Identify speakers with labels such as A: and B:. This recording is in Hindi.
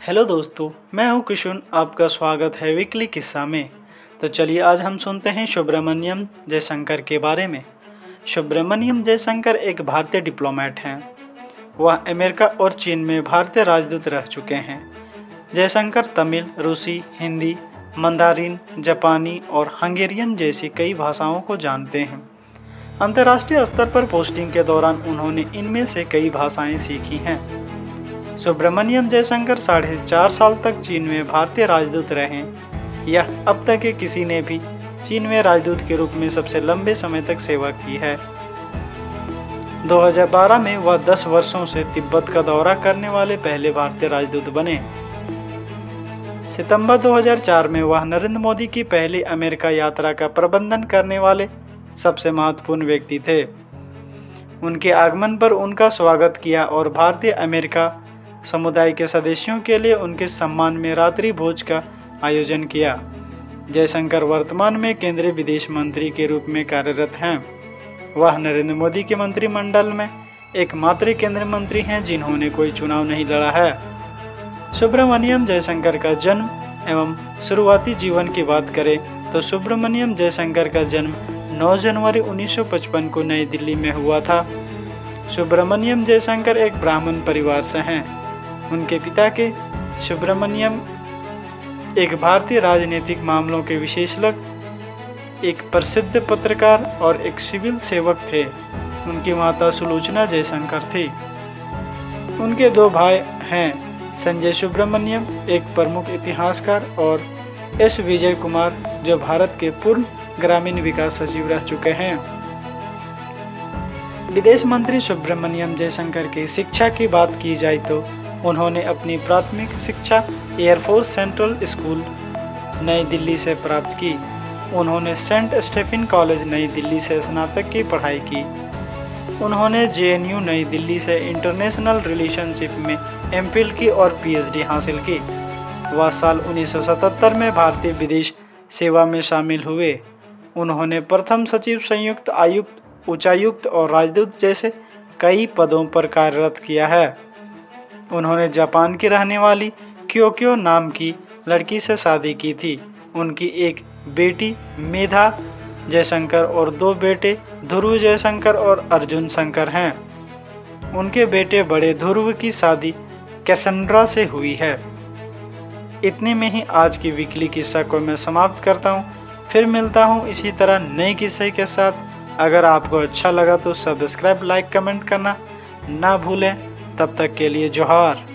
A: हेलो दोस्तों, मैं हूं किशुन। आपका स्वागत है वीकली किस्सा में। तो चलिए आज हम सुनते हैं सुब्रमण्यम जयशंकर के बारे में। सुब्रमण्यम जयशंकर एक भारतीय डिप्लोमेट हैं। वह अमेरिका और चीन में भारतीय राजदूत रह चुके हैं। जयशंकर तमिल, रूसी, हिंदी, मंदारिन, जापानी और हंगेरियन जैसी कई भाषाओं को जानते हैं। अंतर्राष्ट्रीय स्तर पर पोस्टिंग के दौरान उन्होंने इनमें से कई भाषाएं सीखी हैं। सुब्रमण्यम जयशंकर 4.5 साल तक चीन में भारतीय राजदूत रहे। यह अब तक के किसी ने भी चीन में राजदूत के रूप में सबसे लंबे समय तक सेवा की है। 2012 में वह 10 वर्षों से तिब्बत का दौरा करने वाले पहले भारतीय राजदूत बने। सितंबर 2004 में वह नरेंद्र मोदी की पहली अमेरिका यात्रा का प्रबंधन करने वाले सबसे महत्वपूर्ण व्यक्ति थे। उनके आगमन पर उनका स्वागत किया और भारतीय अमेरिका समुदाय के सदस्यों के लिए उनके सम्मान में रात्रि भोज का आयोजन किया। जयशंकर वर्तमान में केंद्रीय विदेश मंत्री के रूप में कार्यरत हैं। वह नरेंद्र मोदी के मंत्रिमंडल में एकमात्र केंद्रीय मंत्री हैं जिन्होंने कोई चुनाव नहीं लड़ा है। सुब्रमण्यम जयशंकर का जन्म एवं शुरुआती जीवन की बात करें तो सुब्रमण्यम जयशंकर का जन्म 9 जनवरी 1955 को नई दिल्ली में हुआ था। सुब्रमण्यम जयशंकर एक ब्राह्मण परिवार से हैं। उनके पिता के सुब्रमण्यम एक भारतीय राजनीतिक मामलों के विशेषज्ञ, एक प्रसिद्ध पत्रकार और एक सिविल सेवक थे। उनकी माता सुलोचना जयशंकर थी। उनके 2 भाई हैं, संजय सुब्रमण्यम एक प्रमुख इतिहासकार और एस विजय कुमार जो भारत के पूर्व ग्रामीण विकास सचिव रह चुके हैं। विदेश मंत्री सुब्रमण्यम जयशंकर की शिक्षा की बात की जाए तो उन्होंने अपनी प्राथमिक शिक्षा एयरफोर्स सेंट्रल स्कूल नई दिल्ली से प्राप्त की। उन्होंने सेंट स्टेफन कॉलेज नई दिल्ली से स्नातक की पढ़ाई की। उन्होंने जेएनयू नई दिल्ली से इंटरनेशनल रिलेशनशिप में एमफिल की और पीएचडी हासिल की। वह साल 1977 में भारतीय विदेश सेवा में शामिल हुए। उन्होंने प्रथम सचिव, संयुक्त आयुक्त, उच्चायुक्त और राजदूत जैसे कई पदों पर कार्यरत किया है। उन्होंने जापान की रहने वाली क्योक्यो नाम की लड़की से शादी की थी। उनकी एक बेटी मेधा जयशंकर और 2 बेटे ध्रुव जयशंकर और अर्जुन शंकर हैं। उनके बेटे बड़े ध्रुव की शादी कैसेंड्रा से हुई है। इतने में ही आज की वीकली किस्सा को मैं समाप्त करता हूँ। फिर मिलता हूँ इसी तरह नए किस्से के साथ। अगर आपको अच्छा लगा तो सब्सक्राइब, लाइक, कमेंट करना ना भूलें। तब तक के लिए जोहार।